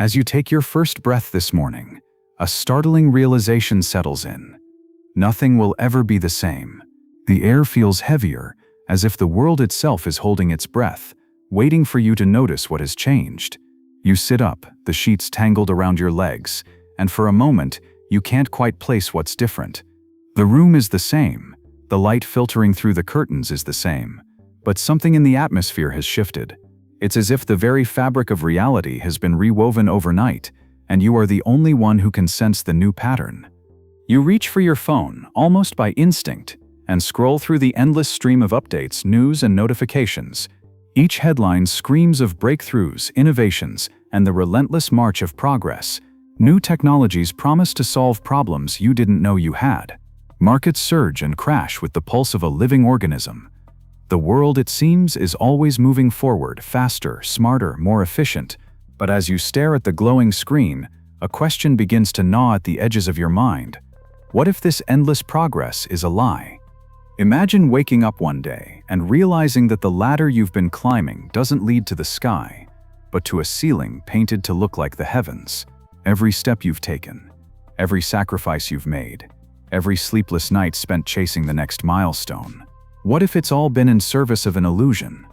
As you take your first breath this morning, a startling realization settles in. Nothing will ever be the same. The air feels heavier, as if the world itself is holding its breath, waiting for you to notice what has changed. You sit up, the sheets tangled around your legs, and for a moment, you can't quite place what's different. The room is the same, the light filtering through the curtains is the same, but something in the atmosphere has shifted. It's as if the very fabric of reality has been rewoven overnight, and you are the only one who can sense the new pattern. You reach for your phone, almost by instinct, and scroll through the endless stream of updates, news, and notifications. Each headline screams of breakthroughs, innovations, and the relentless march of progress. New technologies promise to solve problems you didn't know you had. Markets surge and crash with the pulse of a living organism. The world, it seems, is always moving forward, faster, smarter, more efficient. But as you stare at the glowing screen, a question begins to gnaw at the edges of your mind. What if this endless progress is a lie? Imagine waking up one day and realizing that the ladder you've been climbing doesn't lead to the sky, but to a ceiling painted to look like the heavens. Every step you've taken, every sacrifice you've made, every sleepless night spent chasing the next milestone. What if it's all been in service of an illusion?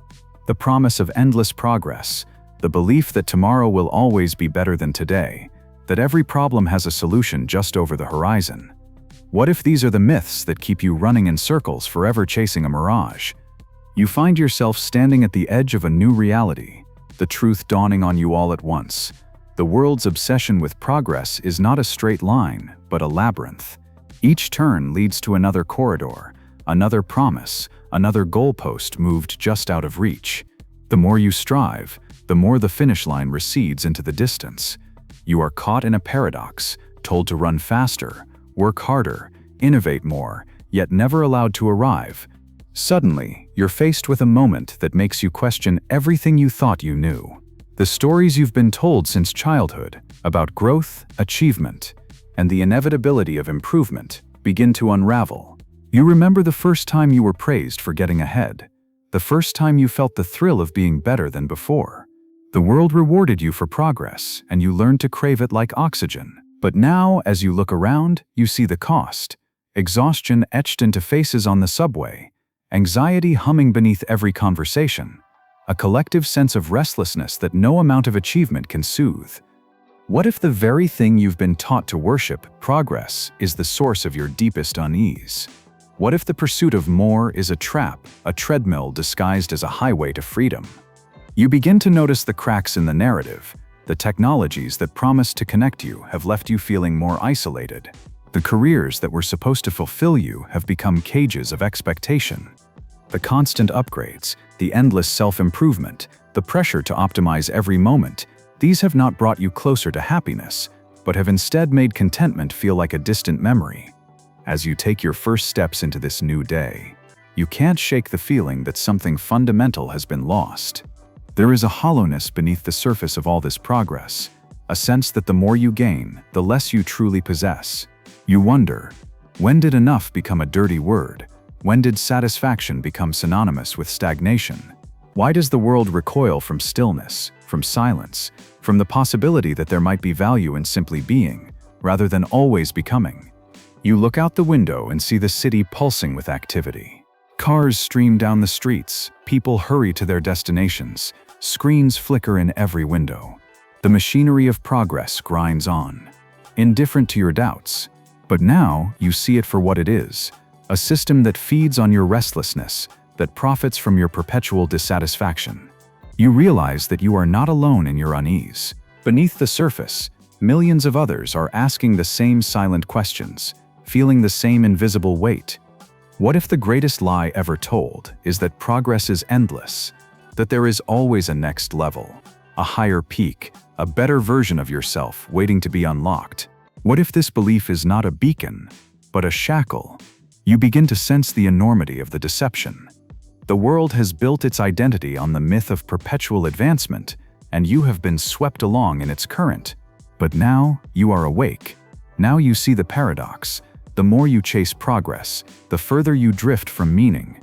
The promise of endless progress, the belief that tomorrow will always be better than today, that every problem has a solution just over the horizon. What if these are the myths that keep you running in circles, forever chasing a mirage? You find yourself standing at the edge of a new reality, the truth dawning on you all at once. The world's obsession with progress is not a straight line, but a labyrinth. Each turn leads to another corridor, another promise, another goalpost moved just out of reach. The more you strive, the more the finish line recedes into the distance. You are caught in a paradox, told to run faster, work harder, innovate more, yet never allowed to arrive. Suddenly, you're faced with a moment that makes you question everything you thought you knew. The stories you've been told since childhood about growth, achievement, and the inevitability of improvement begin to unravel. You remember the first time you were praised for getting ahead, the first time you felt the thrill of being better than before. The world rewarded you for progress, and you learned to crave it like oxygen. But now, as you look around, you see the cost. Exhaustion etched into faces on the subway, anxiety humming beneath every conversation, a collective sense of restlessness that no amount of achievement can soothe. What if the very thing you've been taught to worship, progress, is the source of your deepest unease? What if the pursuit of more is a trap, a treadmill disguised as a highway to freedom? You begin to notice the cracks in the narrative. The technologies that promised to connect you have left you feeling more isolated. The careers that were supposed to fulfill you have become cages of expectation. The constant upgrades, the endless self-improvement, the pressure to optimize every moment, these have not brought you closer to happiness, but have instead made contentment feel like a distant memory. As you take your first steps into this new day, you can't shake the feeling that something fundamental has been lost. There is a hollowness beneath the surface of all this progress, a sense that the more you gain, the less you truly possess. You wonder, when did enough become a dirty word? When did satisfaction become synonymous with stagnation? Why does the world recoil from stillness, from silence, from the possibility that there might be value in simply being, rather than always becoming? You look out the window and see the city pulsing with activity. Cars stream down the streets, people hurry to their destinations, screens flicker in every window. The machinery of progress grinds on, indifferent to your doubts. But now you see it for what it is, a system that feeds on your restlessness, that profits from your perpetual dissatisfaction. You realize that you are not alone in your unease. Beneath the surface, millions of others are asking the same silent questions, feeling the same invisible weight. What if the greatest lie ever told is that progress is endless, that there is always a next level, a higher peak, a better version of yourself waiting to be unlocked? What if this belief is not a beacon, but a shackle? You begin to sense the enormity of the deception. The world has built its identity on the myth of perpetual advancement, and you have been swept along in its current. But now you are awake. Now you see the paradox. The more you chase progress, the further you drift from meaning.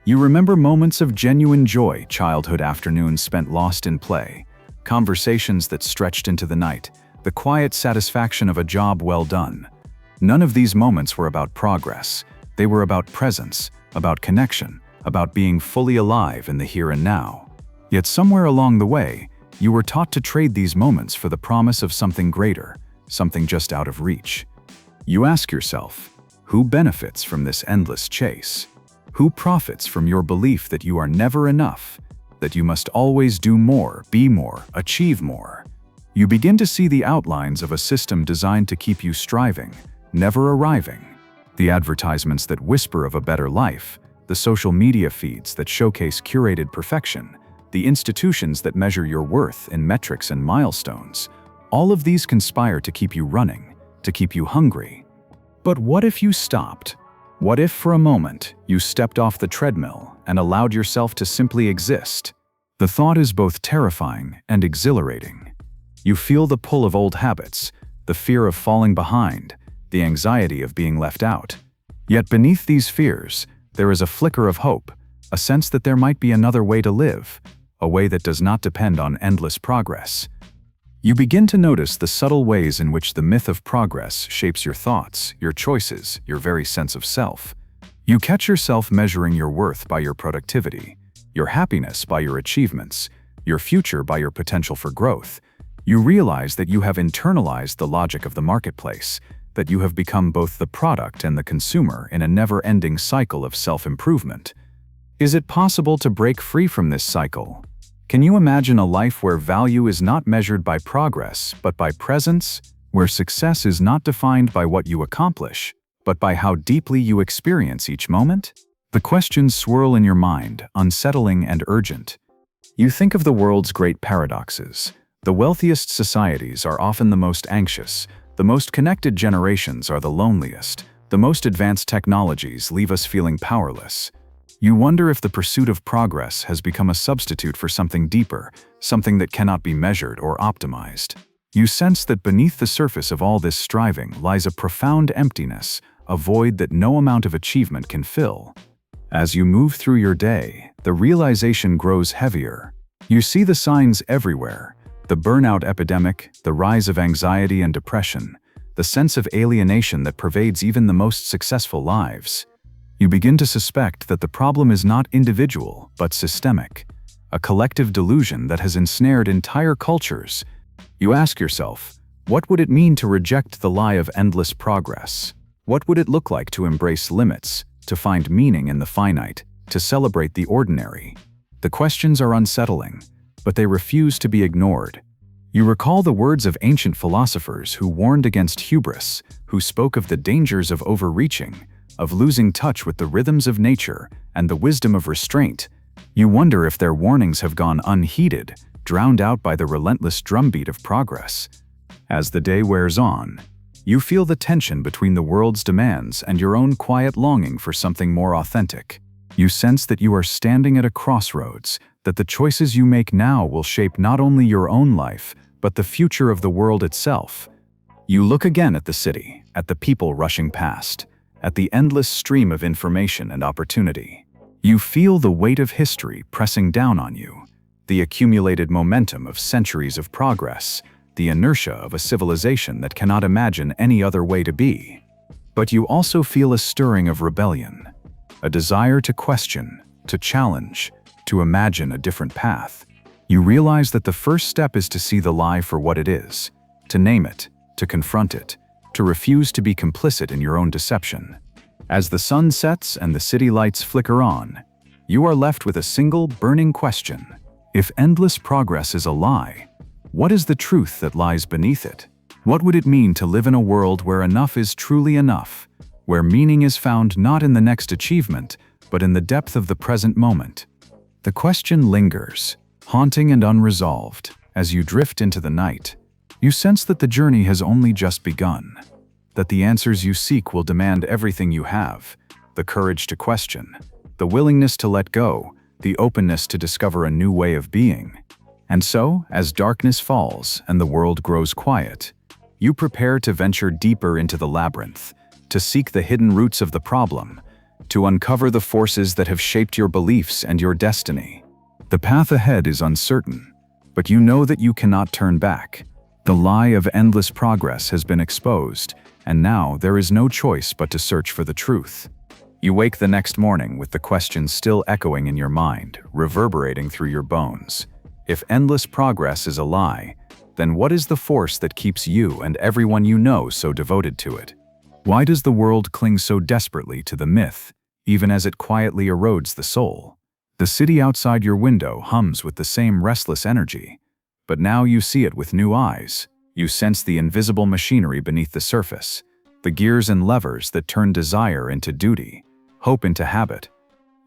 You remember moments of genuine joy, childhood afternoons spent lost in play, conversations that stretched into the night, the quiet satisfaction of a job well done. None of these moments were about progress. They were about presence, about connection, about being fully alive in the here and now. Yet somewhere along the way, you were taught to trade these moments for the promise of something greater, something just out of reach. You ask yourself, who benefits from this endless chase? Who profits from your belief that you are never enough, that you must always do more, be more, achieve more? You begin to see the outlines of a system designed to keep you striving, never arriving. The advertisements that whisper of a better life, the social media feeds that showcase curated perfection, the institutions that measure your worth in metrics and milestones, all of these conspire to keep you running, to keep you hungry. But what if you stopped? What if for a moment you stepped off the treadmill and allowed yourself to simply exist? The thought is both terrifying and exhilarating. You feel the pull of old habits, the fear of falling behind, the anxiety of being left out. Yet beneath these fears, there is a flicker of hope, a sense that there might be another way to live, a way that does not depend on endless progress. You begin to notice the subtle ways in which the myth of progress shapes your thoughts, your choices, your very sense of self. You catch yourself measuring your worth by your productivity, your happiness by your achievements, your future by your potential for growth. You realize that you have internalized the logic of the marketplace, that you have become both the product and the consumer in a never-ending cycle of self-improvement. Is it possible to break free from this cycle? Can you imagine a life where value is not measured by progress, but by presence, where success is not defined by what you accomplish, but by how deeply you experience each moment? The questions swirl in your mind, unsettling and urgent. You think of the world's great paradoxes. The wealthiest societies are often the most anxious. The most connected generations are the loneliest. The most advanced technologies leave us feeling powerless. You wonder if the pursuit of progress has become a substitute for something deeper, something that cannot be measured or optimized. You sense that beneath the surface of all this striving lies a profound emptiness, a void that no amount of achievement can fill. As you move through your day, the realization grows heavier. You see the signs everywhere. The burnout epidemic, the rise of anxiety and depression, the sense of alienation that pervades even the most successful lives. You begin to suspect that the problem is not individual, but systemic, a collective delusion that has ensnared entire cultures. You ask yourself, what would it mean to reject the lie of endless progress? What would it look like to embrace limits, to find meaning in the finite, to celebrate the ordinary? The questions are unsettling, but they refuse to be ignored. You recall the words of ancient philosophers who warned against hubris, who spoke of the dangers of overreaching, of losing touch with the rhythms of nature and the wisdom of restraint. You wonder if their warnings have gone unheeded, drowned out by the relentless drumbeat of progress. As the day wears on, you feel the tension between the world's demands and your own quiet longing for something more authentic. You sense that you are standing at a crossroads, that the choices you make now will shape not only your own life, but the future of the world itself. You look again at the city, at the people rushing past, at the endless stream of information and opportunity. You feel the weight of history pressing down on you, the accumulated momentum of centuries of progress, the inertia of a civilization that cannot imagine any other way to be. But you also feel a stirring of rebellion, a desire to question, to challenge, to imagine a different path. You realize that the first step is to see the lie for what it is, to name it, to confront it, to refuse to be complicit in your own deception. As the sun sets and the city lights flicker on, you are left with a single burning question. If endless progress is a lie, what is the truth that lies beneath it? What would it mean to live in a world where enough is truly enough, where meaning is found not in the next achievement, but in the depth of the present moment? The question lingers, haunting and unresolved. As you drift into the night, you sense that the journey has only just begun, that the answers you seek will demand everything you have, the courage to question, the willingness to let go, the openness to discover a new way of being. And so, as darkness falls and the world grows quiet, you prepare to venture deeper into the labyrinth, to seek the hidden roots of the problem, to uncover the forces that have shaped your beliefs and your destiny. The path ahead is uncertain, but you know that you cannot turn back. The lie of endless progress has been exposed, and now there is no choice but to search for the truth. You wake the next morning with the question still echoing in your mind, reverberating through your bones. If endless progress is a lie, then what is the force that keeps you and everyone you know so devoted to it? Why does the world cling so desperately to the myth, even as it quietly erodes the soul? The city outside your window hums with the same restless energy, but now you see it with new eyes. You sense the invisible machinery beneath the surface, the gears and levers that turn desire into duty, hope into habit.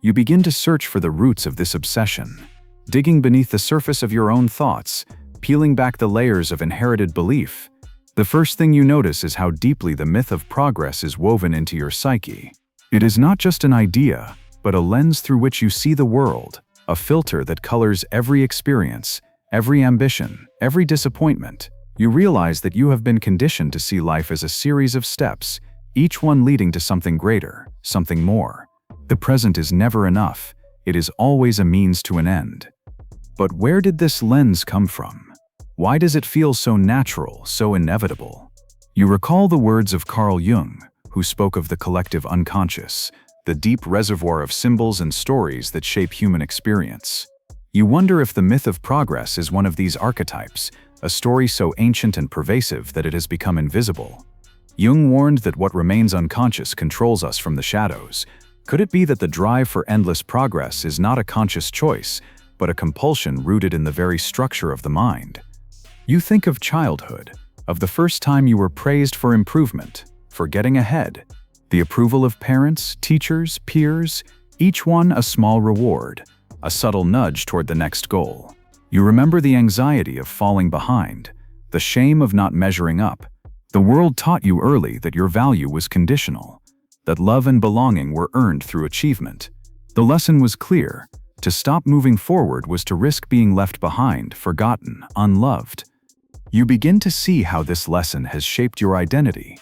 You begin to search for the roots of this obsession, digging beneath the surface of your own thoughts, peeling back the layers of inherited belief. The first thing you notice is how deeply the myth of progress is woven into your psyche. It is not just an idea, but a lens through which you see the world, a filter that colors every experience, every ambition, every disappointment. You realize that you have been conditioned to see life as a series of steps, each one leading to something greater, something more. The present is never enough. It is always a means to an end. But where did this lens come from? Why does it feel so natural, so inevitable? You recall the words of Carl Jung, who spoke of the collective unconscious, the deep reservoir of symbols and stories that shape human experience. You wonder if the myth of progress is one of these archetypes, a story so ancient and pervasive that it has become invisible. Jung warned that what remains unconscious controls us from the shadows. Could it be that the drive for endless progress is not a conscious choice, but a compulsion rooted in the very structure of the mind? You think of childhood, of the first time you were praised for improvement, for getting ahead, the approval of parents, teachers, peers, each one a small reward, a subtle nudge toward the next goal. You remember the anxiety of falling behind, the shame of not measuring up. The world taught you early that your value was conditional, that love and belonging were earned through achievement. The lesson was clear: to stop moving forward was to risk being left behind, forgotten, unloved. You begin to see how this lesson has shaped your identity.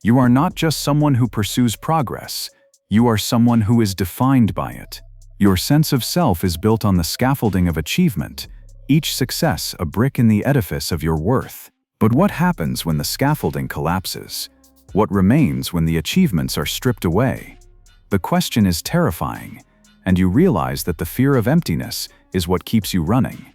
You are not just someone who pursues progress, you are someone who is defined by it. Your sense of self is built on the scaffolding of achievement, each success a brick in the edifice of your worth. But what happens when the scaffolding collapses? What remains when the achievements are stripped away? The question is terrifying, and you realize that the fear of emptiness is what keeps you running.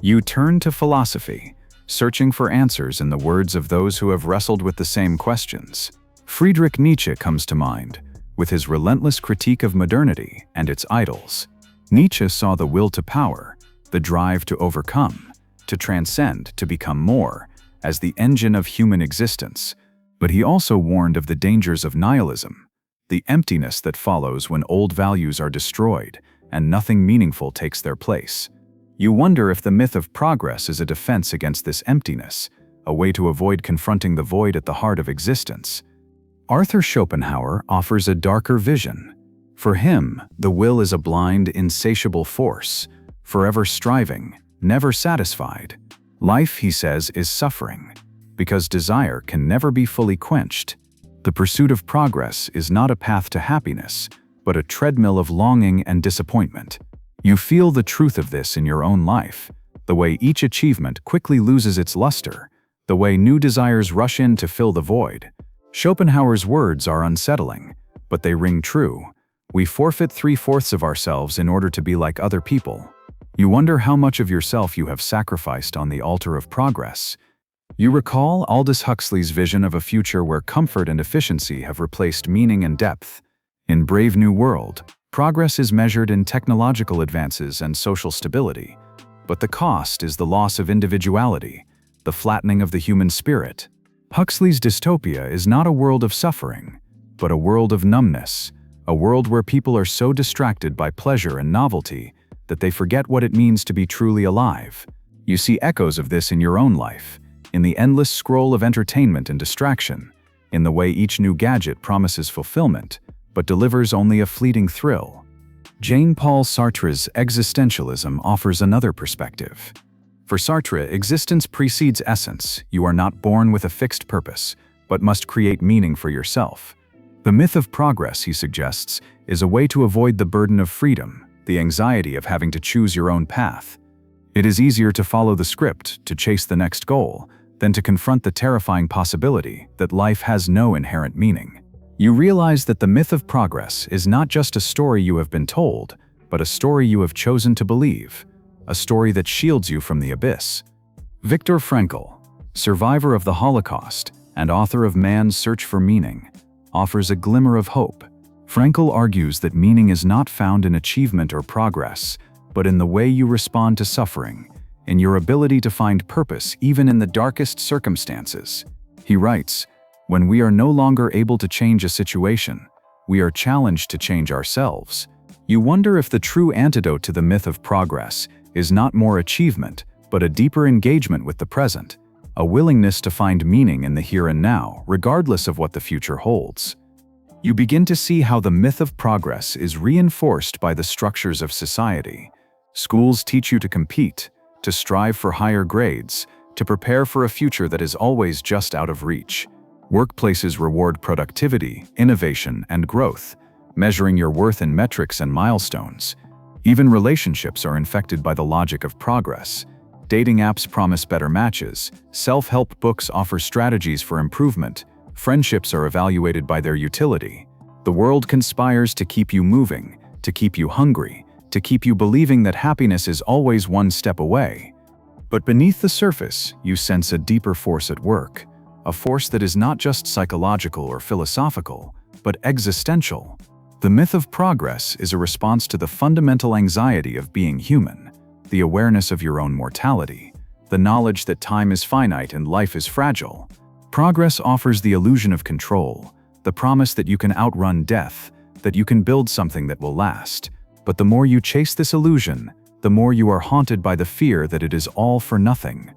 You turn to philosophy, searching for answers in the words of those who have wrestled with the same questions. Friedrich Nietzsche comes to mind, with his relentless critique of modernity and its idols. Nietzsche saw the will to power, the drive to overcome, to transcend, to become more, as the engine of human existence. But he also warned of the dangers of nihilism, the emptiness that follows when old values are destroyed and nothing meaningful takes their place. You wonder if the myth of progress is a defense against this emptiness, a way to avoid confronting the void at the heart of existence. Arthur Schopenhauer offers a darker vision. For him, the will is a blind, insatiable force, forever striving, never satisfied. Life, he says, is suffering, because desire can never be fully quenched. The pursuit of progress is not a path to happiness, but a treadmill of longing and disappointment. You feel the truth of this in your own life, the way each achievement quickly loses its luster, the way new desires rush in to fill the void. Schopenhauer's words are unsettling, but they ring true. We forfeit 3/4 of ourselves in order to be like other people. You wonder how much of yourself you have sacrificed on the altar of progress. You recall Aldous Huxley's vision of a future where comfort and efficiency have replaced meaning and depth. In Brave New World, progress is measured in technological advances and social stability, but the cost is the loss of individuality, the flattening of the human spirit. Huxley's dystopia is not a world of suffering, but a world of numbness, a world where people are so distracted by pleasure and novelty that they forget what it means to be truly alive. You see echoes of this in your own life, in the endless scroll of entertainment and distraction, in the way each new gadget promises fulfillment, but delivers only a fleeting thrill. Jean-Paul Sartre's existentialism offers another perspective. For Sartre, existence precedes essence. You are not born with a fixed purpose, but must create meaning for yourself. The myth of progress, he suggests, is a way to avoid the burden of freedom, the anxiety of having to choose your own path. It is easier to follow the script, to chase the next goal, than to confront the terrifying possibility that life has no inherent meaning. You realize that the myth of progress is not just a story you have been told, but a story you have chosen to believe, a story that shields you from the abyss. Viktor Frankl, survivor of the Holocaust and author of Man's Search for Meaning, offers a glimmer of hope. Frankl argues that meaning is not found in achievement or progress, but in the way you respond to suffering, in your ability to find purpose even in the darkest circumstances. He writes, "When we are no longer able to change a situation, we are challenged to change ourselves." You wonder if the true antidote to the myth of progress is not more achievement, but a deeper engagement with the present, a willingness to find meaning in the here and now, regardless of what the future holds. You begin to see how the myth of progress is reinforced by the structures of society. Schools teach you to compete, to strive for higher grades, to prepare for a future that is always just out of reach. Workplaces reward productivity, innovation, and growth, measuring your worth in metrics and milestones. Even relationships are infected by the logic of progress. Dating apps promise better matches, self-help books offer strategies for improvement, friendships are evaluated by their utility. The world conspires to keep you moving, to keep you hungry, to keep you believing that happiness is always one step away. But beneath the surface, you sense a deeper force at work, a force that is not just psychological or philosophical, but existential. The myth of progress is a response to the fundamental anxiety of being human, the awareness of your own mortality, the knowledge that time is finite and life is fragile. Progress offers the illusion of control, the promise that you can outrun death, that you can build something that will last. But the more you chase this illusion, the more you are haunted by the fear that it is all for nothing.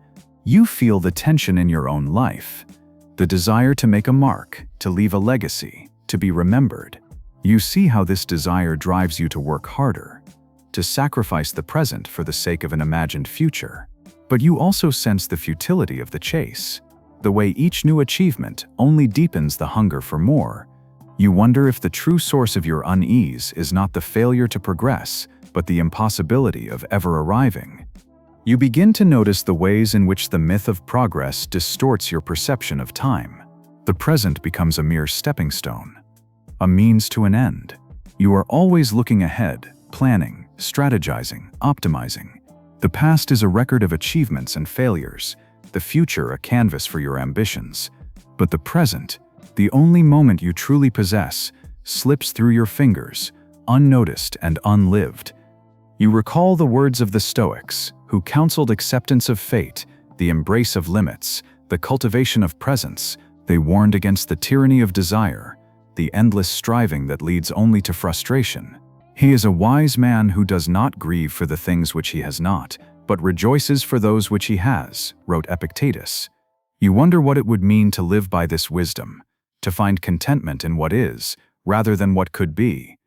You feel the tension in your own life, the desire to make a mark, to leave a legacy, to be remembered. You see how this desire drives you to work harder, to sacrifice the present for the sake of an imagined future. But you also sense the futility of the chase, the way each new achievement only deepens the hunger for more. You wonder if the true source of your unease is not the failure to progress, but the impossibility of ever arriving. You begin to notice the ways in which the myth of progress distorts your perception of time. The present becomes a mere stepping stone, a means to an end. You are always looking ahead, planning, strategizing, optimizing. The past is a record of achievements and failures, the future a canvas for your ambitions. But the present, the only moment you truly possess, slips through your fingers, unnoticed and unlived. You recall the words of the Stoics, who counseled acceptance of fate, the embrace of limits, the cultivation of presence. They warned against the tyranny of desire, the endless striving that leads only to frustration. He is a wise man who does not grieve for the things which he has not, but rejoices for those which he has, wrote Epictetus. You wonder what it would mean to live by this wisdom, to find contentment in what is, rather than what could be.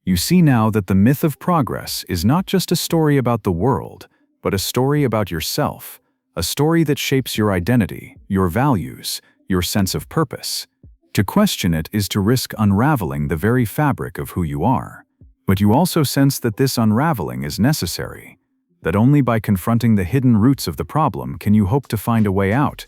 You see now that the myth of progress is not just a story about the world, but a story about yourself, a story that shapes your identity, your values, your sense of purpose. To question it is to risk unraveling the very fabric of who you are. But you also sense that this unraveling is necessary, that only by confronting the hidden roots of the problem can you hope to find a way out.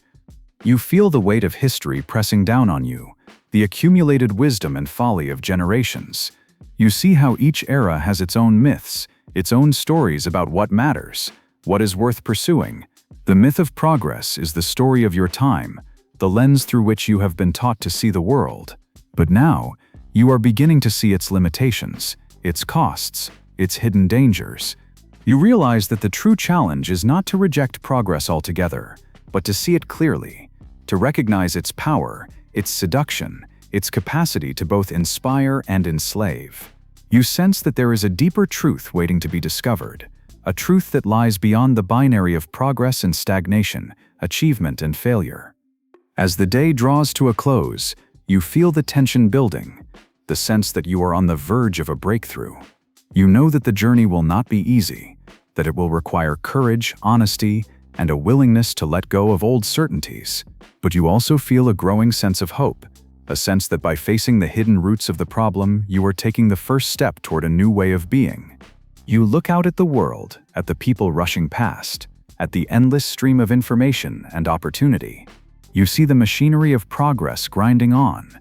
You feel the weight of history pressing down on you, the accumulated wisdom and folly of generations. You see how each era has its own myths, its own stories about what matters, what is worth pursuing. The myth of progress is the story of your time, the lens through which you have been taught to see the world. But now, you are beginning to see its limitations, its costs, its hidden dangers. You realize that the true challenge is not to reject progress altogether, but to see it clearly, to recognize its power, its seduction, its capacity to both inspire and enslave. You sense that there is a deeper truth waiting to be discovered, a truth that lies beyond the binary of progress and stagnation, achievement and failure. As the day draws to a close, you feel the tension building, the sense that you are on the verge of a breakthrough. You know that the journey will not be easy, that it will require courage, honesty, and a willingness to let go of old certainties. But you also feel a growing sense of hope, a sense that by facing the hidden roots of the problem, you are taking the first step toward a new way of being. You look out at the world, at the people rushing past, at the endless stream of information and opportunity. You see the machinery of progress grinding on.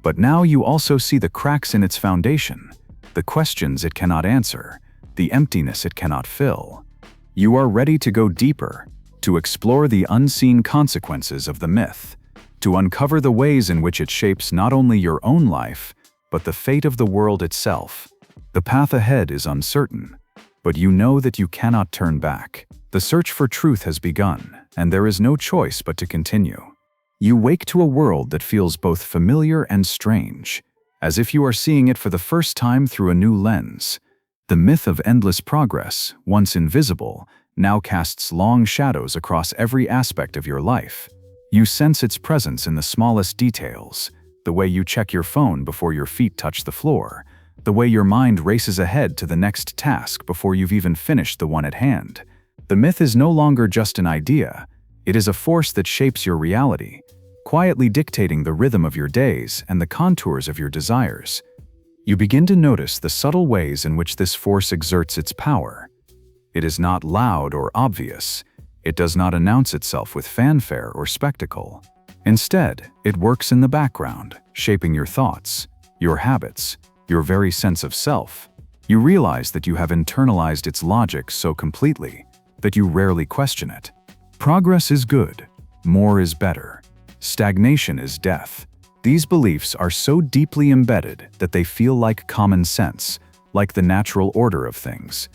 But now you also see the cracks in its foundation, the questions it cannot answer, the emptiness it cannot fill. You are ready to go deeper, to explore the unseen consequences of the myth, to uncover the ways in which it shapes not only your own life, but the fate of the world itself. The path ahead is uncertain, but you know that you cannot turn back. The search for truth has begun, and there is no choice but to continue. You wake to a world that feels both familiar and strange, as if you are seeing it for the first time through a new lens. The myth of endless progress, once invisible, now casts long shadows across every aspect of your life. You sense its presence in the smallest details, the way you check your phone before your feet touch the floor, the way your mind races ahead to the next task before you've even finished the one at hand. The myth is no longer just an idea, it is a force that shapes your reality, quietly dictating the rhythm of your days and the contours of your desires. You begin to notice the subtle ways in which this force exerts its power. It is not loud or obvious. It does not announce itself with fanfare or spectacle. Instead, it works in the background, shaping your thoughts, your habits, your very sense of self. You realize that you have internalized its logic so completely that you rarely question it. Progress is good. More is better. Stagnation is death. These beliefs are so deeply embedded that they feel like common sense, like the natural order of things.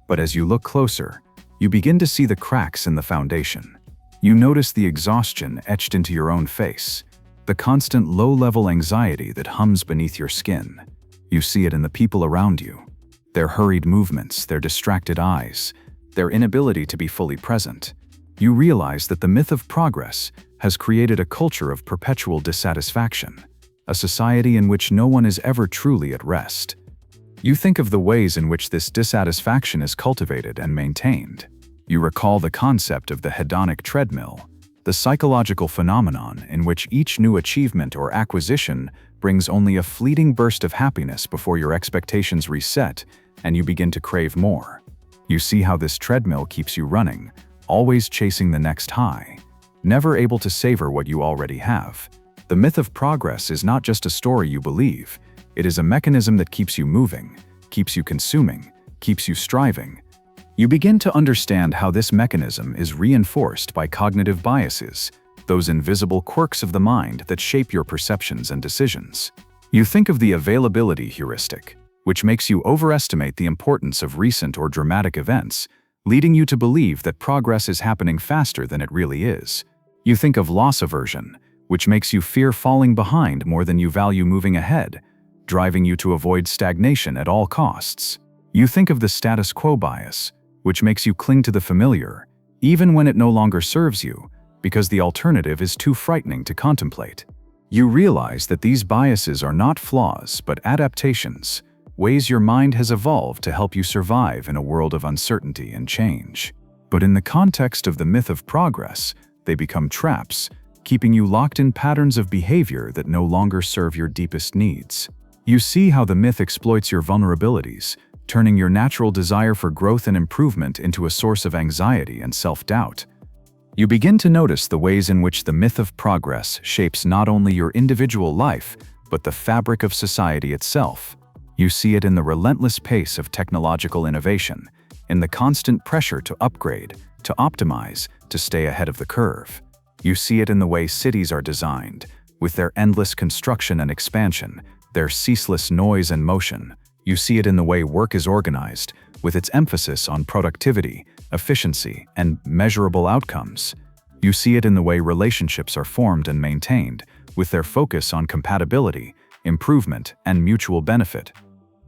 But as you look closer, you begin to see the cracks in the foundation. You notice the exhaustion etched into your own face, the constant low-level anxiety that hums beneath your skin. You see it in the people around you, their hurried movements, their distracted eyes, their inability to be fully present. You realize that the myth of progress has created a culture of perpetual dissatisfaction, a society in which no one is ever truly at rest. You think of the ways in which this dissatisfaction is cultivated and maintained. You recall the concept of the hedonic treadmill, the psychological phenomenon in which each new achievement or acquisition brings only a fleeting burst of happiness before your expectations reset and you begin to crave more. You see how this treadmill keeps you running, always chasing the next high, never able to savor what you already have. The myth of progress is not just a story you believe, it is a mechanism that keeps you moving, keeps you consuming, keeps you striving. You begin to understand how this mechanism is reinforced by cognitive biases, those invisible quirks of the mind that shape your perceptions and decisions. You think of the availability heuristic, which makes you overestimate the importance of recent or dramatic events, leading you to believe that progress is happening faster than it really is. You think of loss aversion, which makes you fear falling behind more than you value moving ahead, driving you to avoid stagnation at all costs. You think of the status quo bias, which makes you cling to the familiar, even when it no longer serves you, because the alternative is too frightening to contemplate. You realize that these biases are not flaws, but adaptations, ways your mind has evolved to help you survive in a world of uncertainty and change. But in the context of the myth of progress, they become traps, keeping you locked in patterns of behavior that no longer serve your deepest needs. You see how the myth exploits your vulnerabilities, turning your natural desire for growth and improvement into a source of anxiety and self-doubt. You begin to notice the ways in which the myth of progress shapes not only your individual life, but the fabric of society itself. You see it in the relentless pace of technological innovation, in the constant pressure to upgrade, to optimize, to stay ahead of the curve. You see it in the way cities are designed, with their endless construction and expansion, their ceaseless noise and motion. You see it in the way work is organized, with its emphasis on productivity, efficiency, and measurable outcomes. You see it in the way relationships are formed and maintained, with their focus on compatibility, improvement, and mutual benefit.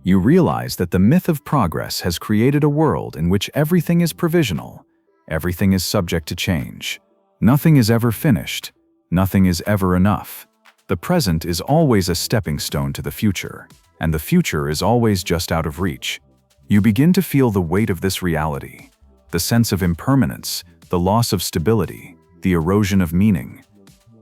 You realize that the myth of progress has created a world in which everything is provisional, everything is subject to change. Nothing is ever finished, nothing is ever enough. The present is always a stepping stone to the future, and the future is always just out of reach. You begin to feel the weight of this reality, the sense of impermanence, the loss of stability, the erosion of meaning.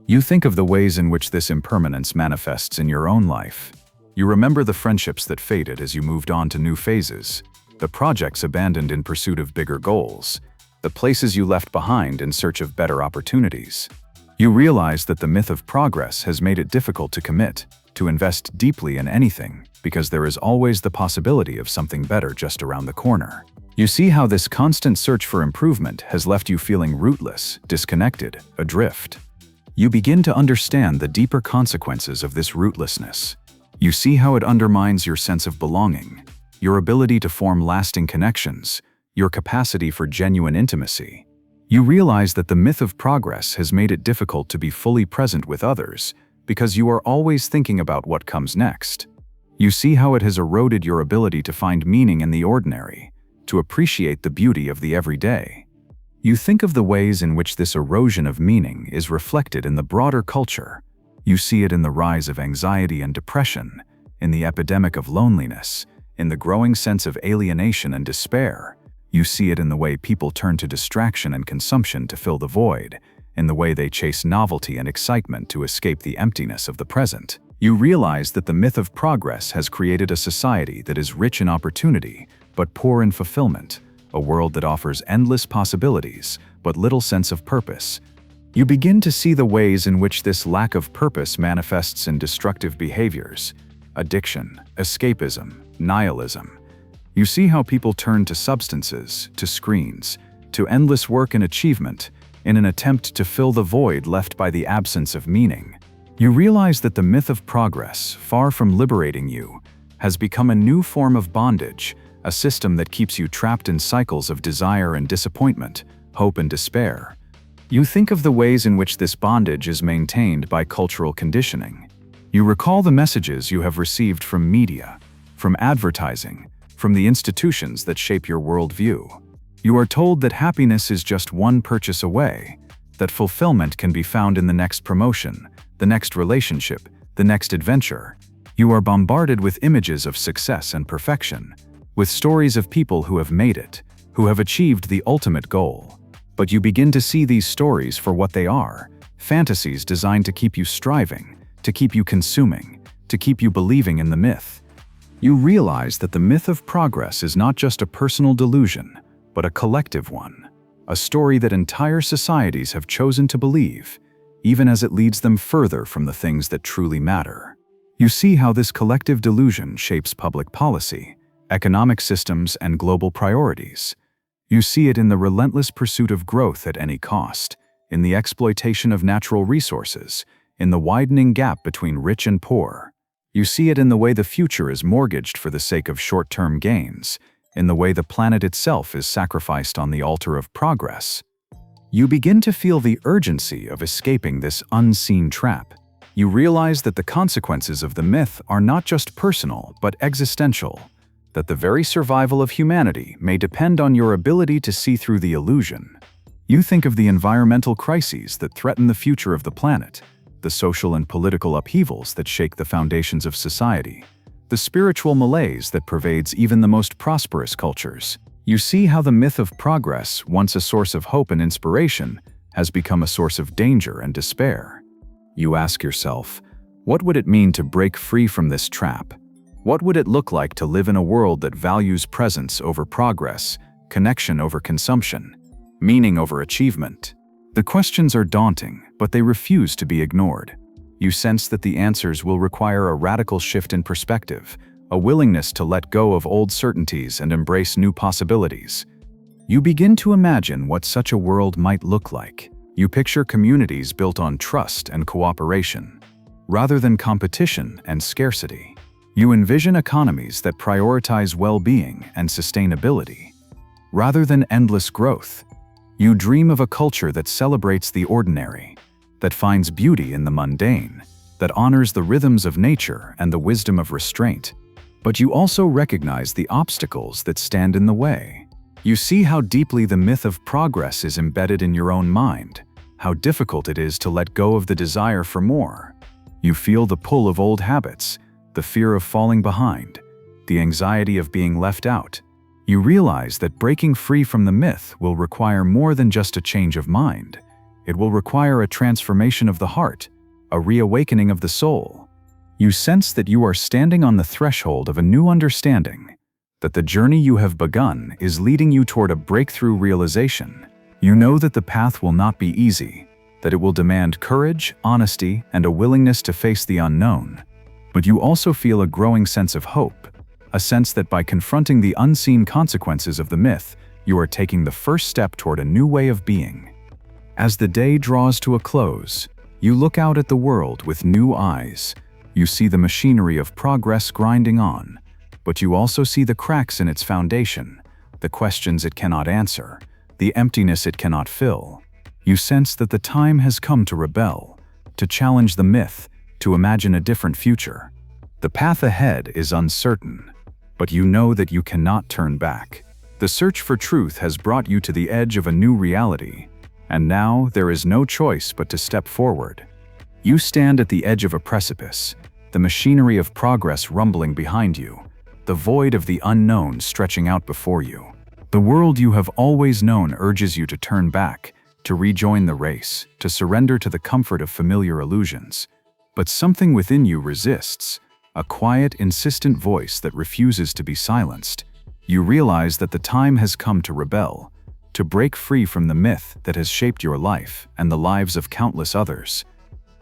You think of the ways in which this impermanence manifests in your own life. You remember the friendships that faded as you moved on to new phases, the projects abandoned in pursuit of bigger goals, the places you left behind in search of better opportunities. You realize that the myth of progress has made it difficult to commit, to invest deeply in anything, because there is always the possibility of something better just around the corner. You see how this constant search for improvement has left you feeling rootless, disconnected, adrift. You begin to understand the deeper consequences of this rootlessness. You see how it undermines your sense of belonging, your ability to form lasting connections, your capacity for genuine intimacy. You realize that the myth of progress has made it difficult to be fully present with others because you are always thinking about what comes next. You see how it has eroded your ability to find meaning in the ordinary, to appreciate the beauty of the everyday. You think of the ways in which this erosion of meaning is reflected in the broader culture. You see it in the rise of anxiety and depression, in the epidemic of loneliness, in the growing sense of alienation and despair. You see it in the way people turn to distraction and consumption to fill the void, in the way they chase novelty and excitement to escape the emptiness of the present. You realize that the myth of progress has created a society that is rich in opportunity, but poor in fulfillment, a world that offers endless possibilities, but little sense of purpose. You begin to see the ways in which this lack of purpose manifests in destructive behaviors: addiction, escapism, nihilism. You see how people turn to substances, to screens, to endless work and achievement, in an attempt to fill the void left by the absence of meaning. You realize that the myth of progress, far from liberating you, has become a new form of bondage, a system that keeps you trapped in cycles of desire and disappointment, hope and despair. You think of the ways in which this bondage is maintained by cultural conditioning. You recall the messages you have received from media, from advertising, from the institutions that shape your worldview. You are told that happiness is just one purchase away, that fulfillment can be found in the next promotion, the next relationship, the next adventure. You are bombarded with images of success and perfection, with stories of people who have made it, who have achieved the ultimate goal. But you begin to see these stories for what they are: fantasies designed to keep you striving, to keep you consuming, to keep you believing in the myth. You realize that the myth of progress is not just a personal delusion, but a collective one, a story that entire societies have chosen to believe, even as it leads them further from the things that truly matter. You see how this collective delusion shapes public policy, economic systems, and global priorities. You see it in the relentless pursuit of growth at any cost, in the exploitation of natural resources, in the widening gap between rich and poor. You see it in the way the future is mortgaged for the sake of short-term gains, in the way the planet itself is sacrificed on the altar of progress. You begin to feel the urgency of escaping this unseen trap. You realize that the consequences of the myth are not just personal, but existential, that the very survival of humanity may depend on your ability to see through the illusion. You think of the environmental crises that threaten the future of the planet, the social and political upheavals that shake the foundations of society, the spiritual malaise that pervades even the most prosperous cultures. You see how the myth of progress, once a source of hope and inspiration, has become a source of danger and despair. You ask yourself, what would it mean to break free from this trap? What would it look like to live in a world that values presence over progress, connection over consumption, meaning over achievement? The questions are daunting, but they refuse to be ignored. You sense that the answers will require a radical shift in perspective, a willingness to let go of old certainties and embrace new possibilities. You begin to imagine what such a world might look like. You picture communities built on trust and cooperation, rather than competition and scarcity. You envision economies that prioritize well-being and sustainability, rather than endless growth. You dream of a culture that celebrates the ordinary, that finds beauty in the mundane, that honors the rhythms of nature and the wisdom of restraint. But you also recognize the obstacles that stand in the way. You see how deeply the myth of progress is embedded in your own mind, how difficult it is to let go of the desire for more. You feel the pull of old habits, the fear of falling behind, the anxiety of being left out. You realize that breaking free from the myth will require more than just a change of mind. It will require a transformation of the heart, a reawakening of the soul. You sense that you are standing on the threshold of a new understanding, that the journey you have begun is leading you toward a breakthrough realization. You know that the path will not be easy, that it will demand courage, honesty, and a willingness to face the unknown. But you also feel a growing sense of hope, a sense that by confronting the unseen consequences of the myth, you are taking the first step toward a new way of being. As the day draws to a close, you look out at the world with new eyes. You see the machinery of progress grinding on, but you also see the cracks in its foundation, the questions it cannot answer, the emptiness it cannot fill. You sense that the time has come to rebel, to challenge the myth, to imagine a different future. The path ahead is uncertain, but you know that you cannot turn back. The search for truth has brought you to the edge of a new reality, and now there is no choice but to step forward. You stand at the edge of a precipice, the machinery of progress rumbling behind you, the void of the unknown stretching out before you. The world you have always known urges you to turn back, to rejoin the race, to surrender to the comfort of familiar illusions. But something within you resists, a quiet, insistent voice that refuses to be silenced. You realize that the time has come to rebel, to break free from the myth that has shaped your life and the lives of countless others.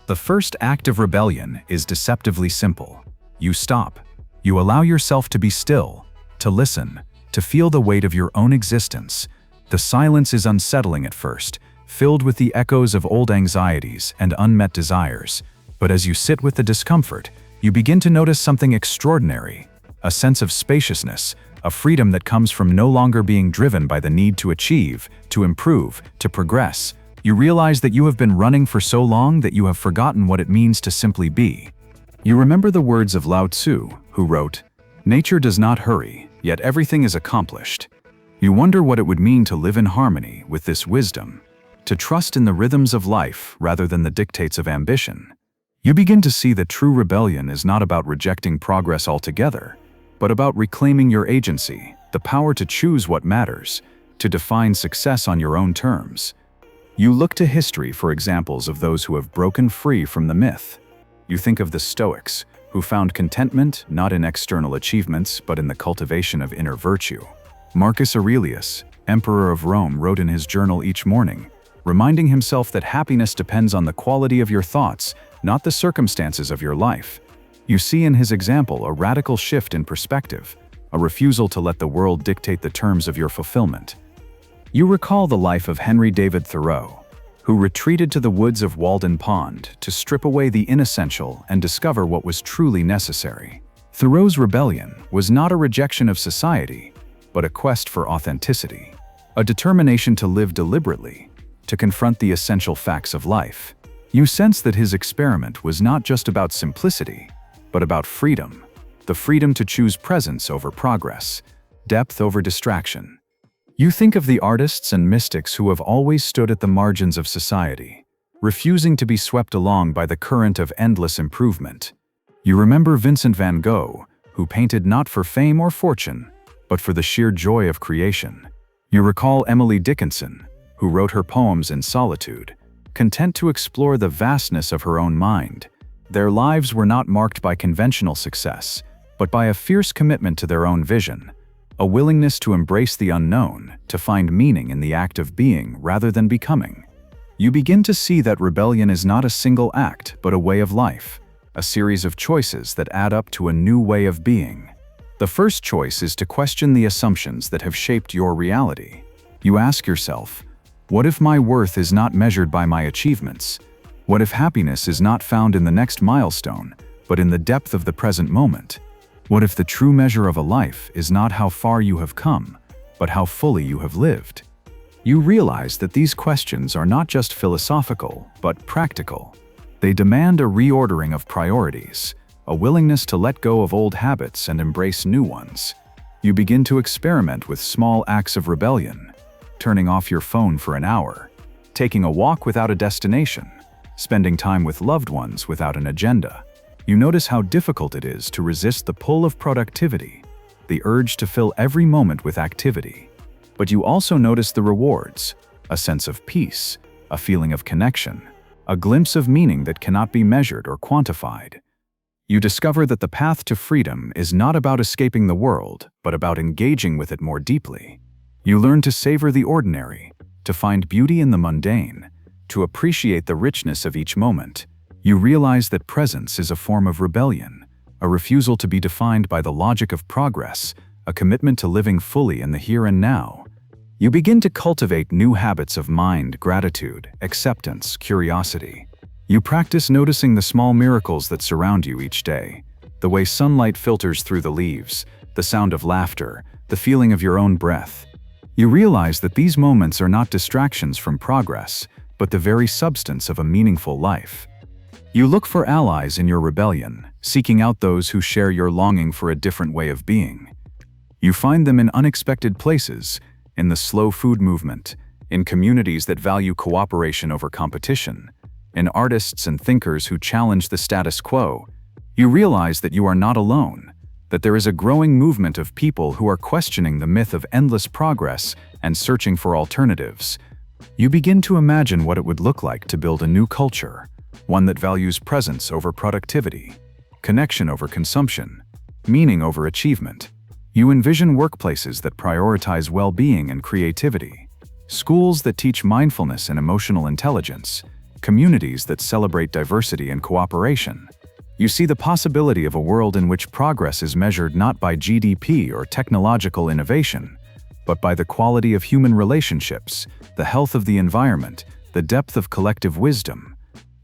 The first act of rebellion is deceptively simple. You stop. You allow yourself to be still, to listen, to feel the weight of your own existence. The silence is unsettling at first, filled with the echoes of old anxieties and unmet desires. But as you sit with the discomfort, you begin to notice something extraordinary, a sense of spaciousness, a freedom that comes from no longer being driven by the need to achieve, to improve, to progress. You realize that you have been running for so long that you have forgotten what it means to simply be. You remember the words of Lao Tzu, who wrote, "Nature does not hurry, yet everything is accomplished." You wonder what it would mean to live in harmony with this wisdom, to trust in the rhythms of life rather than the dictates of ambition. You begin to see that true rebellion is not about rejecting progress altogether, but about reclaiming your agency, the power to choose what matters, to define success on your own terms. You look to history for examples of those who have broken free from the myth. You think of the Stoics, who found contentment not in external achievements but in the cultivation of inner virtue. Marcus Aurelius, Emperor of Rome, wrote in his journal each morning, reminding himself that happiness depends on the quality of your thoughts, not the circumstances of your life. You see in his example a radical shift in perspective, a refusal to let the world dictate the terms of your fulfillment. You recall the life of Henry David Thoreau, who retreated to the woods of Walden Pond to strip away the inessential and discover what was truly necessary. Thoreau's rebellion was not a rejection of society, but a quest for authenticity, a determination to live deliberately, to confront the essential facts of life. You sense that his experiment was not just about simplicity, but about freedom, the freedom to choose presence over progress, depth over distraction. You think of the artists and mystics who have always stood at the margins of society, refusing to be swept along by the current of endless improvement. You remember Vincent van Gogh, who painted not for fame or fortune, but for the sheer joy of creation. You recall Emily Dickinson, who wrote her poems in solitude, content to explore the vastness of her own mind. Their lives were not marked by conventional success, but by a fierce commitment to their own vision, a willingness to embrace the unknown, to find meaning in the act of being rather than becoming. You begin to see that rebellion is not a single act, but a way of life, a series of choices that add up to a new way of being. The first choice is to question the assumptions that have shaped your reality. You ask yourself, what if my worth is not measured by my achievements? What if happiness is not found in the next milestone, but in the depth of the present moment? What if the true measure of a life is not how far you have come, but how fully you have lived? You realize that these questions are not just philosophical, but practical. They demand a reordering of priorities, a willingness to let go of old habits and embrace new ones. You begin to experiment with small acts of rebellion, turning off your phone for an hour, taking a walk without a destination, spending time with loved ones without an agenda. You notice how difficult it is to resist the pull of productivity, the urge to fill every moment with activity. But you also notice the rewards, a sense of peace, a feeling of connection, a glimpse of meaning that cannot be measured or quantified. You discover that the path to freedom is not about escaping the world, but about engaging with it more deeply. You learn to savor the ordinary, to find beauty in the mundane, to appreciate the richness of each moment. You realize that presence is a form of rebellion, a refusal to be defined by the logic of progress, a commitment to living fully in the here and now. You begin to cultivate new habits of mind, gratitude, acceptance, curiosity. You practice noticing the small miracles that surround you each day, the way sunlight filters through the leaves, the sound of laughter, the feeling of your own breath. You realize that these moments are not distractions from progress, but the very substance of a meaningful life. You look for allies in your rebellion, seeking out those who share your longing for a different way of being. You find them in unexpected places, in the slow food movement, in communities that value cooperation over competition, in artists and thinkers who challenge the status quo. You realize that you are not alone, that there is a growing movement of people who are questioning the myth of endless progress and searching for alternatives. You begin to imagine what it would look like to build a new culture, one that values presence over productivity, connection over consumption, meaning over achievement. You envision workplaces that prioritize well-being and creativity, schools that teach mindfulness and emotional intelligence, communities that celebrate diversity and cooperation. You see the possibility of a world in which progress is measured not by GDP or technological innovation, but by the quality of human relationships, the health of the environment, the depth of collective wisdom.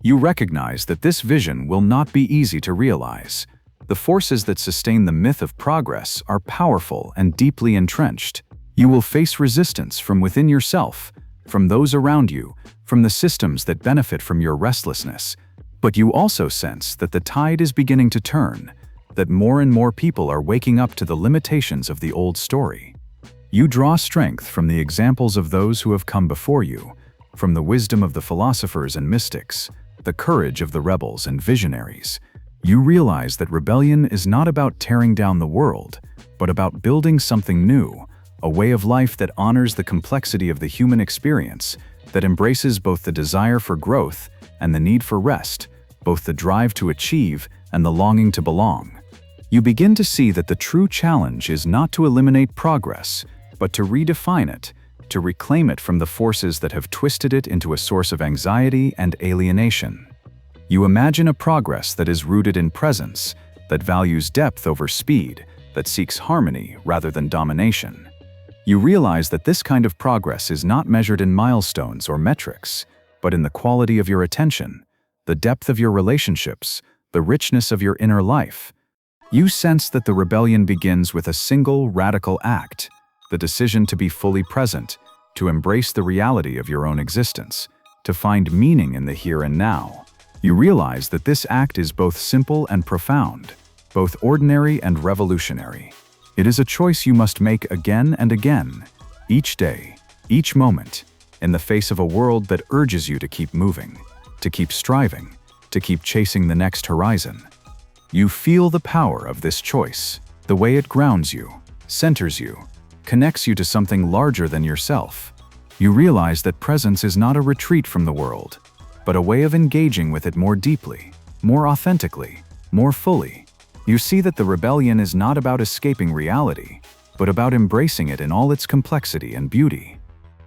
You recognize that this vision will not be easy to realize. The forces that sustain the myth of progress are powerful and deeply entrenched. You will face resistance from within yourself, from those around you, from the systems that benefit from your restlessness. But you also sense that the tide is beginning to turn, that more and more people are waking up to the limitations of the old story. You draw strength from the examples of those who have come before you, from the wisdom of the philosophers and mystics, the courage of the rebels and visionaries. You realize that rebellion is not about tearing down the world, but about building something new, a way of life that honors the complexity of the human experience, that embraces both the desire for growth and the need for rest, both the drive to achieve and the longing to belong. You begin to see that the true challenge is not to eliminate progress, but to redefine it, to reclaim it from the forces that have twisted it into a source of anxiety and alienation. You imagine a progress that is rooted in presence, that values depth over speed, that seeks harmony rather than domination. You realize that this kind of progress is not measured in milestones or metrics, but in the quality of your attention, the depth of your relationships, the richness of your inner life. You sense that the rebellion begins with a single radical act, the decision to be fully present, to embrace the reality of your own existence, to find meaning in the here and now. You realize that this act is both simple and profound, both ordinary and revolutionary. It is a choice you must make again and again, each day, each moment, in the face of a world that urges you to keep moving, to keep striving, to keep chasing the next horizon. You feel the power of this choice, the way it grounds you, centers you, connects you to something larger than yourself. You realize that presence is not a retreat from the world, but a way of engaging with it more deeply, more authentically, more fully. You see that the rebellion is not about escaping reality, but about embracing it in all its complexity and beauty.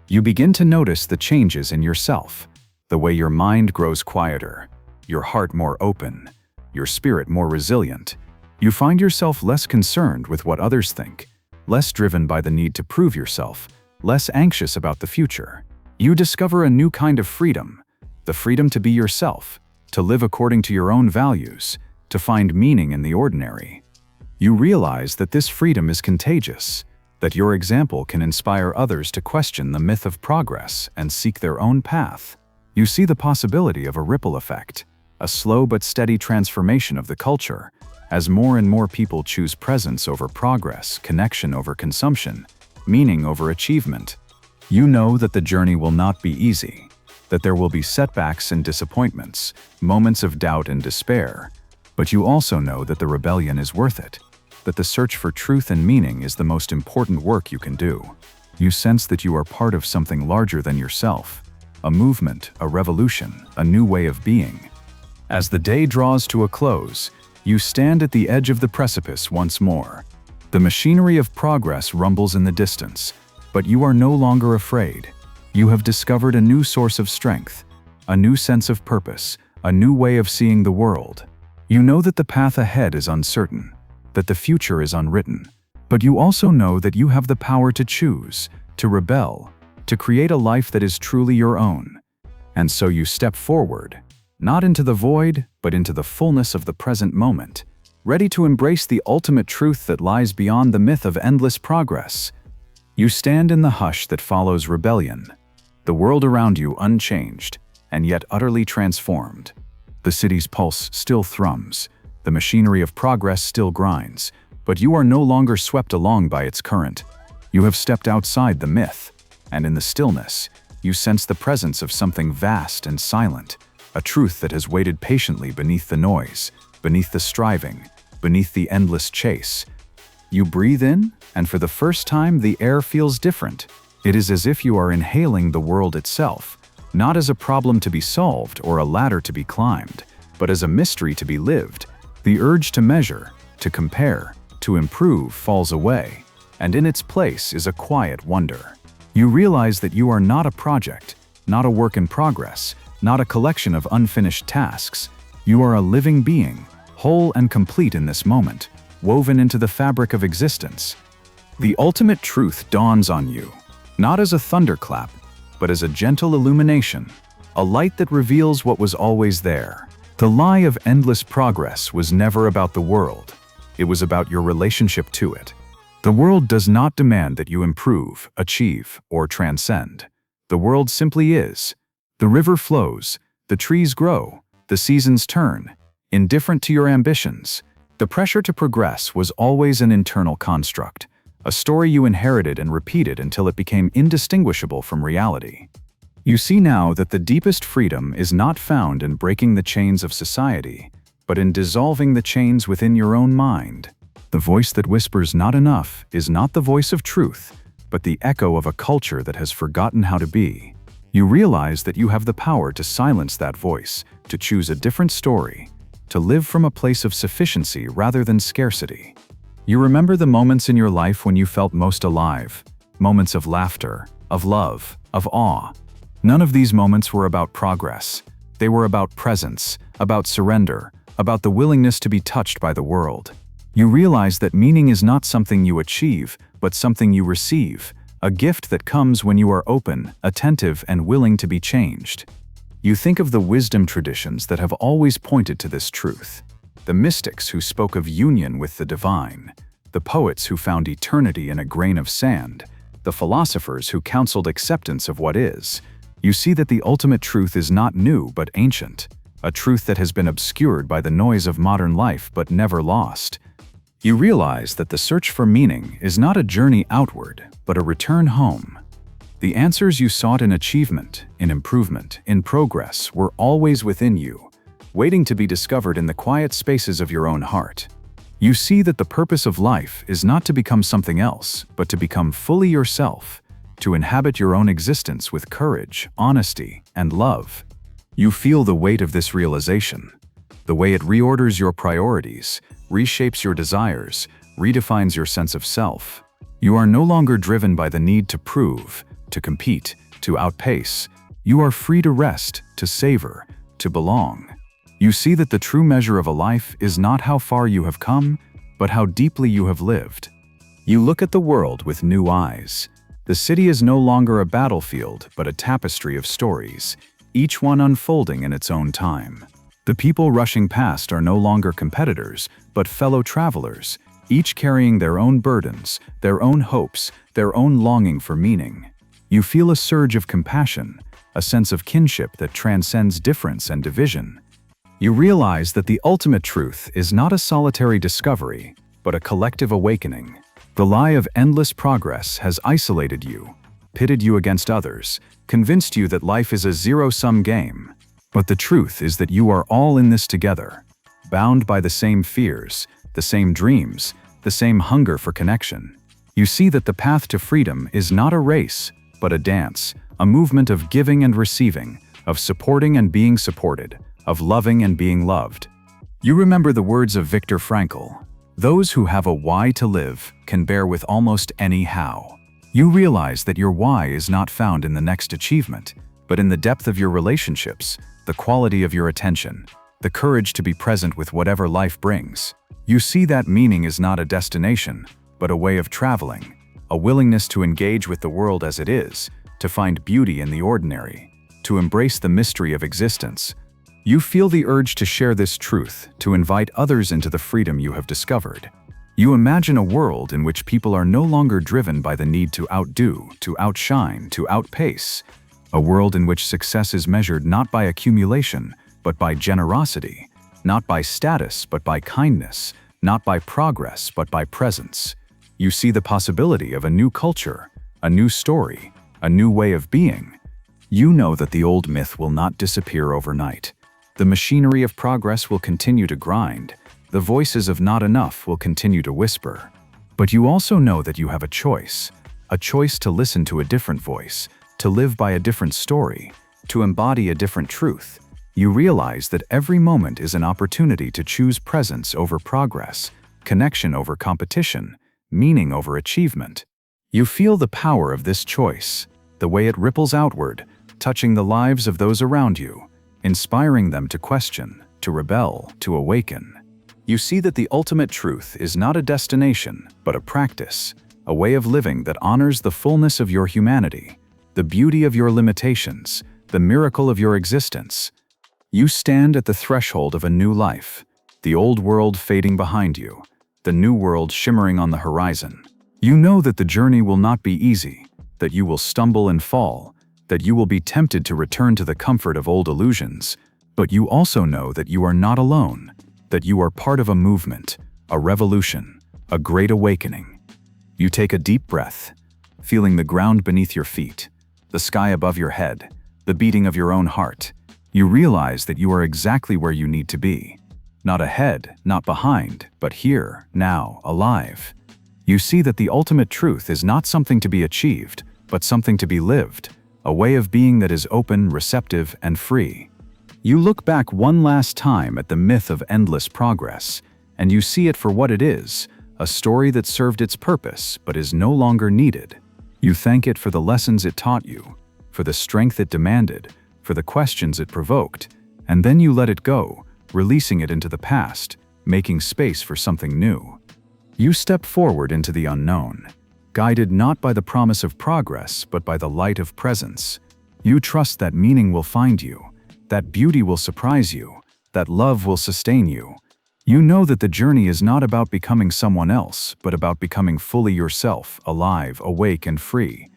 You begin to notice the changes in yourself, the way your mind grows quieter, your heart more open, your spirit more resilient. You find yourself less concerned with what others think, less driven by the need to prove yourself, less anxious about the future. You discover a new kind of freedom, the freedom to be yourself, to live according to your own values, to find meaning in the ordinary. You realize that this freedom is contagious, that your example can inspire others to question the myth of progress and seek their own path. You see the possibility of a ripple effect, a slow but steady transformation of the culture, as more and more people choose presence over progress, connection over consumption, meaning over achievement. You know that the journey will not be easy, that there will be setbacks and disappointments, moments of doubt and despair, but you also know that the rebellion is worth it, that the search for truth and meaning is the most important work you can do. You sense that you are part of something larger than yourself, a movement, a revolution, a new way of being. As the day draws to a close, You stand at the edge of the precipice once more. The machinery of progress rumbles in the distance, but you are no longer afraid. You have discovered a new source of strength, a new sense of purpose, a new way of seeing the world. You know that the path ahead is uncertain, that the future is unwritten, but you also know that you have the power to choose, to rebel, to create a life that is truly your own. And so you step forward, not into the void, but into the fullness of the present moment, ready to embrace the ultimate truth that lies beyond the myth of endless progress. You stand in the hush that follows rebellion, the world around you unchanged, and yet utterly transformed. The city's pulse still thrums, the machinery of progress still grinds, but you are no longer swept along by its current. You have stepped outside the myth, and in the stillness, you sense the presence of something vast and silent, a truth that has waited patiently beneath the noise, beneath the striving, beneath the endless chase. You breathe in, and for the first time the air feels different. It is as if you are inhaling the world itself, not as a problem to be solved or a ladder to be climbed, but as a mystery to be lived. The urge to measure, to compare, to improve falls away, and in its place is a quiet wonder. You realize that you are not a project, not a work in progress, not a collection of unfinished tasks. You are a living being, whole and complete in this moment, woven into the fabric of existence. The ultimate truth dawns on you, not as a thunderclap, but as a gentle illumination, a light that reveals what was always there. The lie of endless progress was never about the world. It was about your relationship to it. The world does not demand that you improve, achieve, or transcend. The world simply is. The river flows, the trees grow, the seasons turn, indifferent to your ambitions. The pressure to progress was always an internal construct, a story you inherited and repeated until it became indistinguishable from reality. You see now that the deepest freedom is not found in breaking the chains of society, but in dissolving the chains within your own mind. The voice that whispers not enough is not the voice of truth, but the echo of a culture that has forgotten how to be. You realize that you have the power to silence that voice, to choose a different story, to live from a place of sufficiency rather than scarcity. You remember the moments in your life when you felt most alive, moments of laughter, of love, of awe. None of these moments were about progress. They were about presence, about surrender, about the willingness to be touched by the world. You realize that meaning is not something you achieve, but something you receive, a gift that comes when you are open, attentive, and willing to be changed. You think of the wisdom traditions that have always pointed to this truth. The mystics who spoke of union with the divine, the poets who found eternity in a grain of sand, the philosophers who counseled acceptance of what is. You see that the ultimate truth is not new but ancient, a truth that has been obscured by the noise of modern life but never lost. You realize that the search for meaning is not a journey outward, but a return home. The answers you sought in achievement, in improvement, in progress were always within you, waiting to be discovered in the quiet spaces of your own heart. You see that the purpose of life is not to become something else, but to become fully yourself, to inhabit your own existence with courage, honesty, and love. You feel the weight of this realization, the way it reorders your priorities, reshapes your desires, redefines your sense of self. You are no longer driven by the need to prove, to compete, to outpace. You are free to rest, to savor, to belong. You see that the true measure of a life is not how far you have come, but how deeply you have lived. You look at the world with new eyes. The city is no longer a battlefield, but a tapestry of stories, each one unfolding in its own time. The people rushing past are no longer competitors, but fellow travelers, each carrying their own burdens, their own hopes, their own longing for meaning. You feel a surge of compassion, a sense of kinship that transcends difference and division. You realize that the ultimate truth is not a solitary discovery, but a collective awakening. The lie of endless progress has isolated you, pitted you against others, convinced you that life is a zero-sum game. But the truth is that you are all in this together, bound by the same fears, the same dreams, the same hunger for connection. You see that the path to freedom is not a race, but a dance, a movement of giving and receiving, of supporting and being supported, of loving and being loved. You remember the words of Viktor Frankl: "Those who have a why to live can bear with almost any how." You realize that your why is not found in the next achievement, but in the depth of your relationships, the quality of your attention, the courage to be present with whatever life brings. You see that meaning is not a destination, but a way of traveling, a willingness to engage with the world as it is, to find beauty in the ordinary, to embrace the mystery of existence. You feel the urge to share this truth, to invite others into the freedom you have discovered. You imagine a world in which people are no longer driven by the need to outdo, to outshine, to outpace. A world in which success is measured not by accumulation, but by generosity, not by status, but by kindness, not by progress, but by presence. You see the possibility of a new culture, a new story, a new way of being. You know that the old myth will not disappear overnight. The machinery of progress will continue to grind. The voices of not enough will continue to whisper. But you also know that you have a choice to listen to a different voice, to live by a different story, to embody a different truth. You realize that every moment is an opportunity to choose presence over progress, connection over competition, meaning over achievement. You feel the power of this choice, the way it ripples outward, touching the lives of those around you, inspiring them to question, to rebel, to awaken. You see that the ultimate truth is not a destination, but a practice, a way of living that honors the fullness of your humanity, the beauty of your limitations, the miracle of your existence. You stand at the threshold of a new life, the old world fading behind you, the new world shimmering on the horizon. You know that the journey will not be easy, that you will stumble and fall, that you will be tempted to return to the comfort of old illusions, but you also know that you are not alone, that you are part of a movement, a revolution, a great awakening. You take a deep breath, feeling the ground beneath your feet, the sky above your head, the beating of your own heart. You realize that you are exactly where you need to be. Not ahead, not behind, but here, now, alive. You see that the ultimate truth is not something to be achieved, but something to be lived, a way of being that is open, receptive, and free. You look back one last time at the myth of endless progress, and you see it for what it is, a story that served its purpose but is no longer needed. You thank it for the lessons it taught you, for the strength it demanded, for the questions it provoked, and then you let it go, releasing it into the past, making space for something new. You step forward into the unknown, guided not by the promise of progress but by the light of presence. You trust that meaning will find you, that beauty will surprise you, that love will sustain you. You know that the journey is not about becoming someone else, but about becoming fully yourself, alive, awake, and free.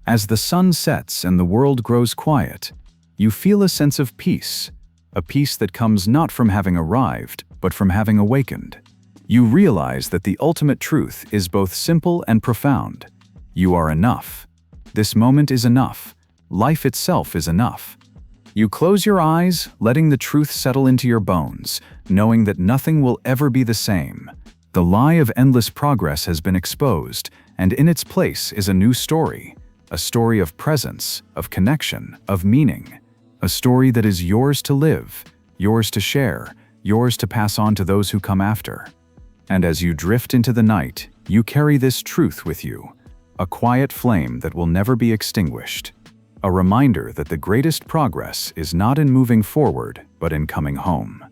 As the sun sets and the world grows quiet, you feel a sense of peace, a peace that comes not from having arrived, but from having awakened. You realize that the ultimate truth is both simple and profound. You are enough. This moment is enough. Life itself is enough. You close your eyes, letting the truth settle into your bones, knowing that nothing will ever be the same. The lie of endless progress has been exposed, and in its place is a new story, a story of presence, of connection, of meaning, a story that is yours to live, yours to share, yours to pass on to those who come after. And as you drift into the night, you carry this truth with you, a quiet flame that will never be extinguished. A reminder that the greatest progress is not in moving forward, but in coming home.